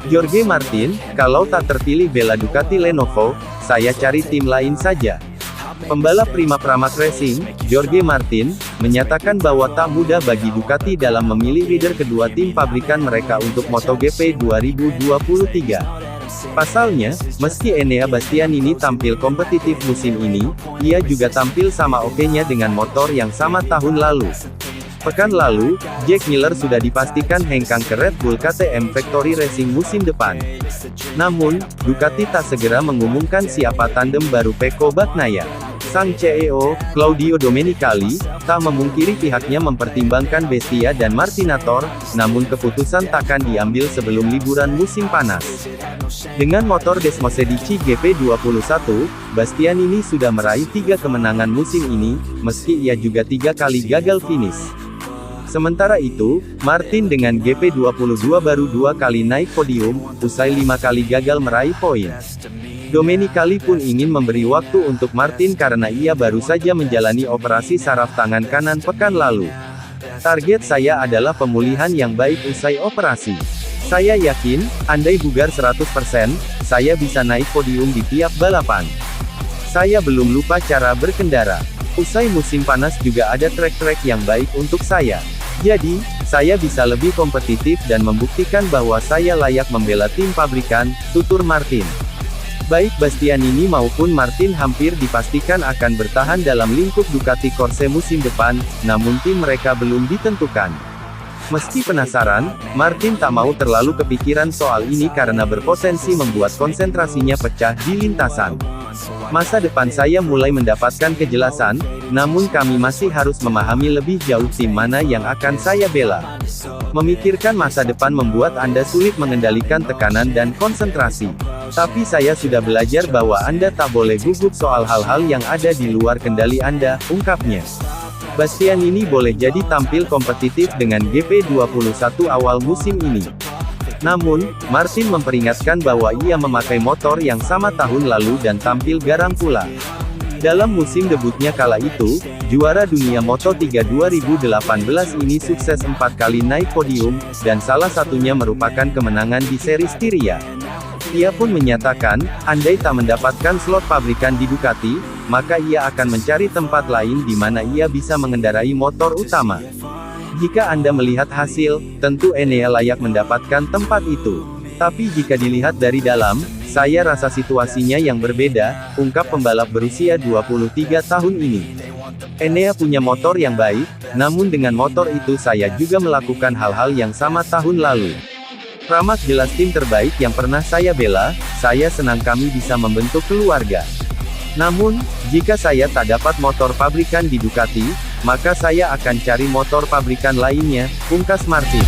Jorge Martin, kalau tak terpilih bela Ducati Lenovo, saya cari tim lain saja. Pembalap Prima Pramac Racing, Jorge Martin, menyatakan bahwa tak mudah bagi Ducati dalam memilih rider kedua tim pabrikan mereka untuk MotoGP 2023. Pasalnya, meski Enea Bastianini tampil kompetitif musim ini, ia juga tampil sama oke-nya dengan motor yang sama tahun lalu. Pekan lalu, Jack Miller sudah dipastikan hengkang ke Red Bull KTM Factory Racing musim depan. Namun, Ducati tak segera mengumumkan siapa tandem baru Pecco Bagnaia. Sang CEO, Claudio Domenicali, tak memungkiri pihaknya mempertimbangkan Bestia dan Martinator, namun keputusan takkan diambil sebelum liburan musim panas. Dengan motor Desmosedici GP21, Bastianini sudah meraih 3 kemenangan musim ini, meski ia juga 3 kali gagal finish. Sementara itu, Martin dengan GP22 baru 2 kali naik podium, usai 5 kali gagal meraih poin. Domenicali pun ingin memberi waktu untuk Martin karena ia baru saja menjalani operasi saraf tangan kanan pekan lalu. Target saya adalah pemulihan yang baik usai operasi. Saya yakin, andai bugar 100%, saya bisa naik podium di tiap balapan. Saya belum lupa cara berkendara. Usai musim panas juga ada trek-trek yang baik untuk saya. Jadi, saya bisa lebih kompetitif dan membuktikan bahwa saya layak membela tim pabrikan, tutur Martin. Baik Bastianini maupun Martin hampir dipastikan akan bertahan dalam lingkup Ducati Corse musim depan, namun tim mereka belum ditentukan. Meski penasaran, Martin tak mau terlalu kepikiran soal ini karena berpotensi membuat konsentrasinya pecah di lintasan. Masa depan saya mulai mendapatkan kejelasan, namun kami masih harus memahami lebih jauh tim mana yang akan saya bela. Memikirkan masa depan membuat Anda sulit mengendalikan tekanan dan konsentrasi. Tapi saya sudah belajar bahwa Anda tak boleh gugup soal hal-hal yang ada di luar kendali Anda, ungkapnya. Bastianini boleh jadi tampil kompetitif dengan GP21 awal musim ini. Namun, Martin memperingatkan bahwa ia memakai motor yang sama tahun lalu dan tampil garang pula. Dalam musim debutnya kala itu, juara dunia Moto3 2018 ini sukses 4 kali naik podium, dan salah satunya merupakan kemenangan di seri Styria. Ia pun menyatakan, andai tak mendapatkan slot pabrikan di Ducati, maka ia akan mencari tempat lain di mana ia bisa mengendarai motor utama. Jika Anda melihat hasil, tentu Enea layak mendapatkan tempat itu. Tapi jika dilihat dari dalam, saya rasa situasinya yang berbeda, ungkap pembalap berusia 23 tahun ini. Enea punya motor yang baik, namun dengan motor itu saya juga melakukan hal-hal yang sama tahun lalu. Pramac jelas tim terbaik yang pernah saya bela, saya senang kami bisa membentuk keluarga. Namun, jika saya tak dapat motor pabrikan di Ducati, maka saya akan cari motor pabrikan lainnya, pungkas Martin.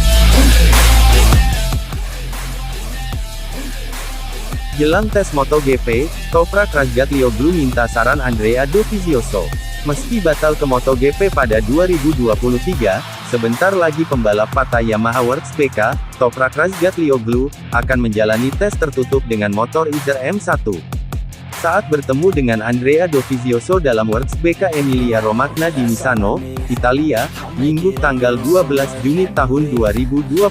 Jelang tes MotoGP, Toprak Razgatlioglu minta saran Andrea Dovizioso. Meski batal ke MotoGP pada 2023, sebentar lagi pembalap Pata Yamaha Works BK, Toprak Razgatlioglu, akan menjalani tes tertutup dengan motor Izer M1. Saat bertemu dengan Andrea Dovizioso dalam Works BK Emilia Romagna di Misano, Italia, Minggu tanggal 12 Juni tahun 2022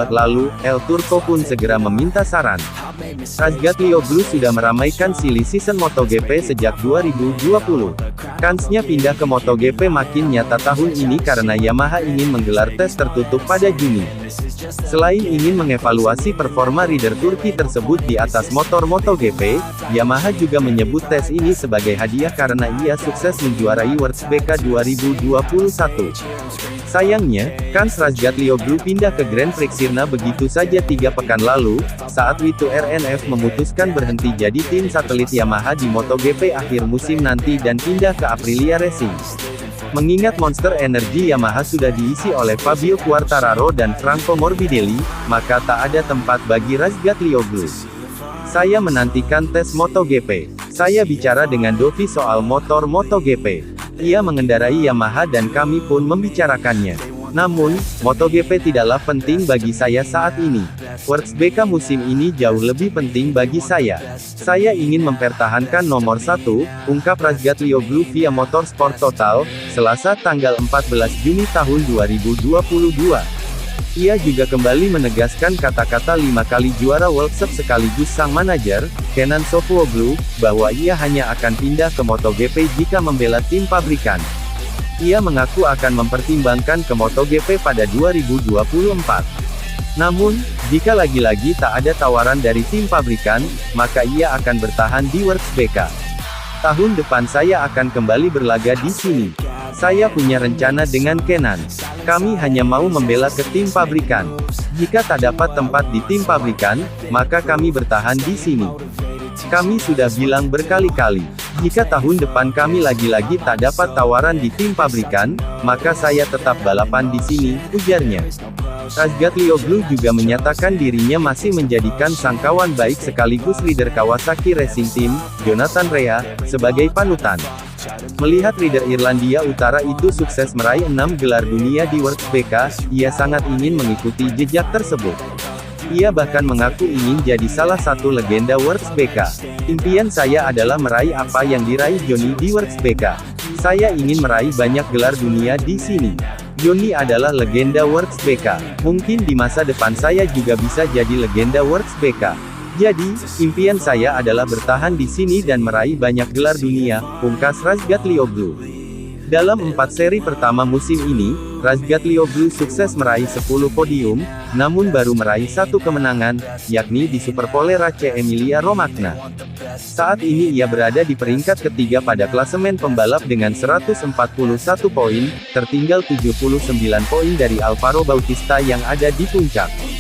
lalu, El Turco pun segera meminta saran. Razgatlioglu sudah meramaikan silly season MotoGP sejak 2020. Kansnya pindah ke MotoGP makin nyata tahun ini karena Yamaha ingin menggelar tes tertutup pada Juni. Selain ingin mengevaluasi performa rider Turki tersebut di atas motor MotoGP, Yamaha juga menyebut tes ini sebagai hadiah karena ia sukses menjuarai Works BK 2021. Sayangnya, kans Razgatlioglu pindah ke Grand Prix Sirna begitu saja 3 pekan lalu, saat W2 RNF memutuskan berhenti jadi tim satelit Yamaha di MotoGP akhir musim nanti dan pindah ke Aprilia Racing. Mengingat Monster Energy Yamaha sudah diisi oleh Fabio Quartararo dan Franco Morbidelli, maka tak ada tempat bagi Razgatlioglu. Saya menantikan tes MotoGP. Saya bicara dengan Dovi soal motor MotoGP. Ia mengendarai Yamaha dan kami pun membicarakannya. Namun, MotoGP tidaklah penting bagi saya saat ini. Works BK musim ini jauh lebih penting bagi saya. Saya ingin mempertahankan nomor 1, ungkap Razgatlioglu via Motorsport Total, Selasa tanggal 14 Juni tahun 2022. Ia juga kembali menegaskan kata-kata 5 kali juara World Cup sekaligus sang manajer, Kenan Sofuoglu, bahwa ia hanya akan pindah ke MotoGP jika membela tim pabrikan. Ia mengaku akan mempertimbangkan ke MotoGP pada 2024. Namun, jika lagi-lagi tak ada tawaran dari tim pabrikan, maka ia akan bertahan di WorksBK. Tahun depan saya akan kembali berlaga di sini. Saya punya rencana dengan Kenan. Kami hanya mau membela ke tim pabrikan. Jika tak dapat tempat di tim pabrikan, maka kami bertahan di sini. Kami sudah bilang berkali-kali, jika tahun depan kami lagi-lagi tak dapat tawaran di tim pabrikan, maka saya tetap balapan di sini, ujarnya. Razgatlioglu juga menyatakan dirinya masih menjadikan sang kawan baik sekaligus leader Kawasaki Racing Team, Jonathan Rea, sebagai panutan. Melihat rider Irlandia Utara itu sukses meraih 6 gelar dunia di WorksBK, ia sangat ingin mengikuti jejak tersebut. Ia bahkan mengaku ingin jadi salah satu legenda WorksBK. Impian saya adalah meraih apa yang diraih Johnny di WorksBK. Saya ingin meraih banyak gelar dunia di sini. Johnny adalah legenda WorksBK. Mungkin di masa depan saya juga bisa jadi legenda WorksBK. Jadi, impian saya adalah bertahan di sini dan meraih banyak gelar dunia, pungkas Razgatlioglu. Dalam 4 seri pertama musim ini, Razgatlioglu sukses meraih 10 podium, namun baru meraih 1 kemenangan, yakni di Superpole Race Emilia-Romagna. Saat ini ia berada di peringkat ketiga pada klasemen pembalap dengan 141 poin, tertinggal 79 poin dari Alvaro Bautista yang ada di puncak.